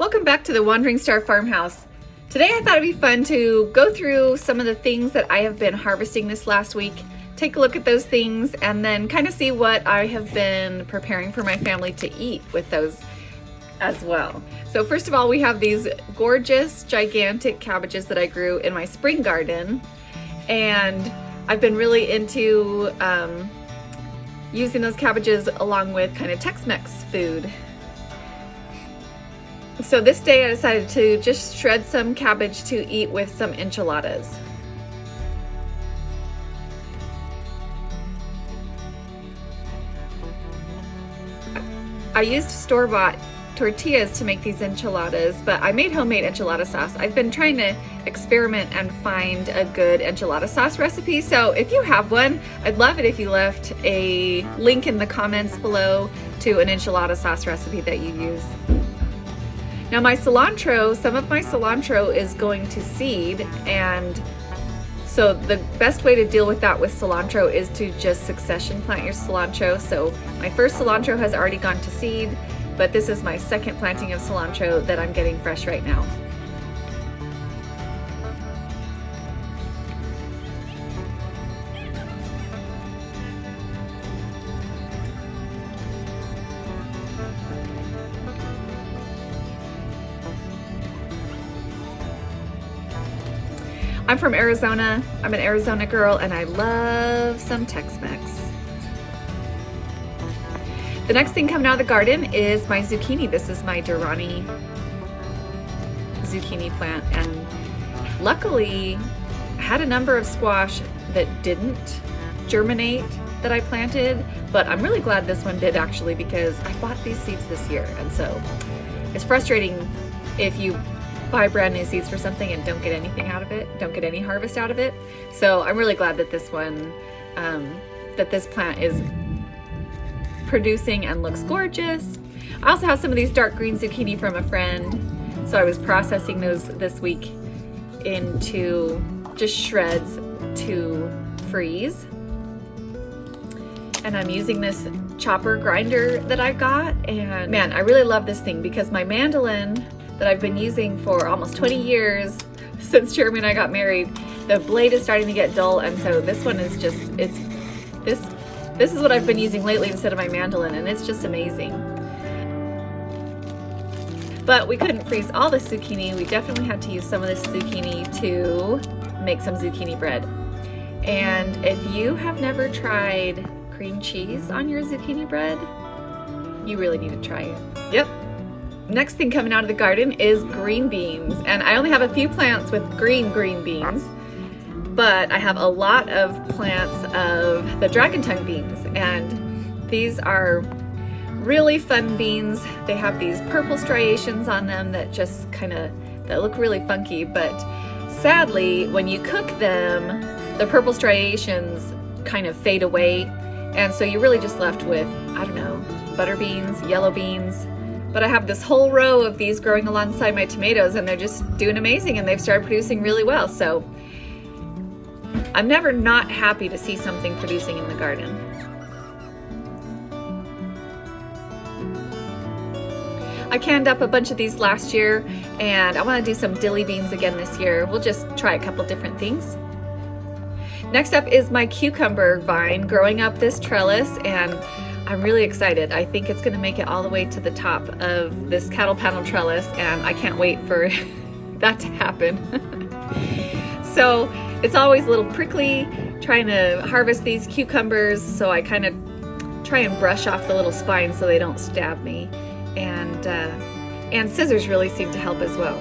Welcome back to the Wandering Star Farmhouse. Today I thought it'd be fun to go through some of the things that I have been harvesting this last week, take a look at those things, and then kind of see what I have been preparing for my family to eat with those as well. So first of all, we have these gorgeous, gigantic cabbages that I grew in my spring garden, and I've been really into using those cabbages along with kind of Tex-Mex food. So this day I decided to just shred some cabbage to eat with some enchiladas. I used store-bought tortillas to make these enchiladas, but I made homemade enchilada sauce. I've been trying to experiment and find a good enchilada sauce recipe, so if you have one, I'd love it if you left a link in the comments below to an enchilada sauce recipe that you use. Now my cilantro, some of my cilantro is going to seed, and so the best way to deal with that with cilantro is to just succession plant your cilantro. So my first cilantro has already gone to seed, but this is my second planting of cilantro that I'm getting fresh right now. I'm from Arizona. I'm an Arizona girl and I love some Tex-Mex. The next thing coming out of the garden is my zucchini. This is my Durrani zucchini plant, and luckily I had a number of squash that didn't germinate that I planted, but I'm really glad this one did actually, because I bought these seeds this year, and so it's frustrating if you buy brand new seeds for something and don't get anything out of it, don't get any harvest out of it. So I'm really glad that this one, that this plant is producing and looks gorgeous. I also have some of these dark green zucchini from a friend, so I was processing those this week into just shreds to freeze. And I'm using this chopper grinder that I got, and man, I really love this thing because my mandolin that I've been using for almost 20 years since Jeremy and I got married, the blade is starting to get dull, and so this one is just, this is what I've been using lately instead of my mandolin, and it's just amazing. But we couldn't freeze all the zucchini. We definitely had to use some of this zucchini to make some zucchini bread. And if you have never tried cream cheese on your zucchini bread, you really need to try it. Yep. Next thing coming out of the garden is green beans, and I only have a few plants with green beans, but I have a lot of plants of the dragon tongue beans, and these are really fun beans. They have these purple striations on them that just that look really funky, but sadly when you cook them, the purple striations kind of fade away, and so you're really just left with, I don't know, butter beans, yellow beans. But I have this whole row of these growing alongside my tomatoes, and they're just doing amazing, and they've started producing really well. So I'm never not happy to see something producing in the garden. I canned up a bunch of these last year, and I want to do some dilly beans again this year. We'll just try a couple different things. Next up is my cucumber vine growing up this trellis, and I'm really excited. I think it's going to make it all the way to the top of this cattle panel trellis, and I can't wait for that to happen. So it's always a little prickly trying to harvest these cucumbers, so I kind of try and brush off the little spines so they don't stab me, and scissors really seem to help as well.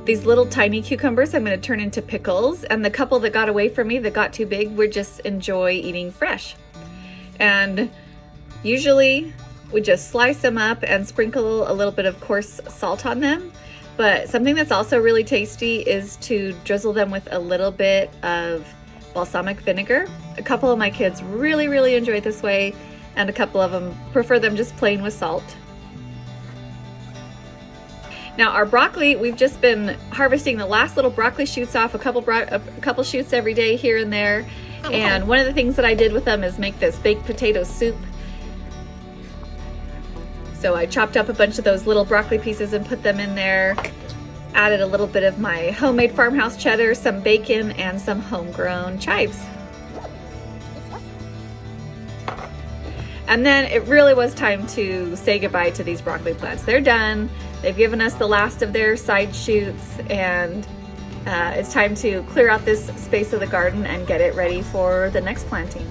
These little tiny cucumbers I'm going to turn into pickles, and the couple that got away from me that got too big, we just enjoy eating fresh. And usually we just slice them up and sprinkle a little bit of coarse salt on them. But something that's also really tasty is to drizzle them with a little bit of balsamic vinegar. A couple of my kids really enjoy it this way, and a couple of them prefer them just plain with salt. Now our broccoli, we've just been harvesting the last little broccoli shoots off, a couple shoots every day here and there. And one of the things that I did with them is make this baked potato soup. So I chopped up a bunch of those little broccoli pieces and put them in there. Added a little bit of my homemade farmhouse cheddar, some bacon, and some homegrown chives. And then it really was time to say goodbye to these broccoli plants. They're done. They've given us the last of their side shoots, and it's time to clear out this space of the garden and get it ready for the next planting.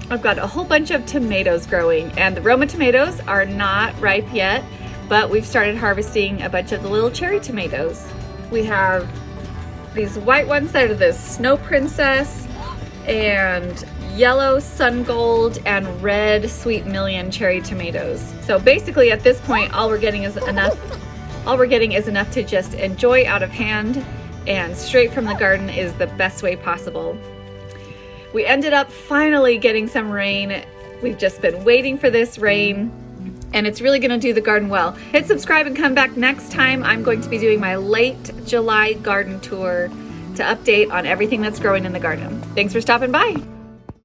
I've got a whole bunch of tomatoes growing, and the Roma tomatoes are not ripe yet, but we've started harvesting a bunch of the little cherry tomatoes. We have these white ones that are the Snow Princess, and yellow Sun Gold, and red Sweet Million cherry tomatoes. So basically at this point, all we're getting is enough to just enjoy out of hand, and straight from the garden is the best way possible. We ended up finally getting some rain. We've just been waiting for this rain, and it's really gonna do the garden well. Hit subscribe and come back next time. I'm going to be doing my late July garden tour to update on everything that's growing in the garden. Thanks for stopping by.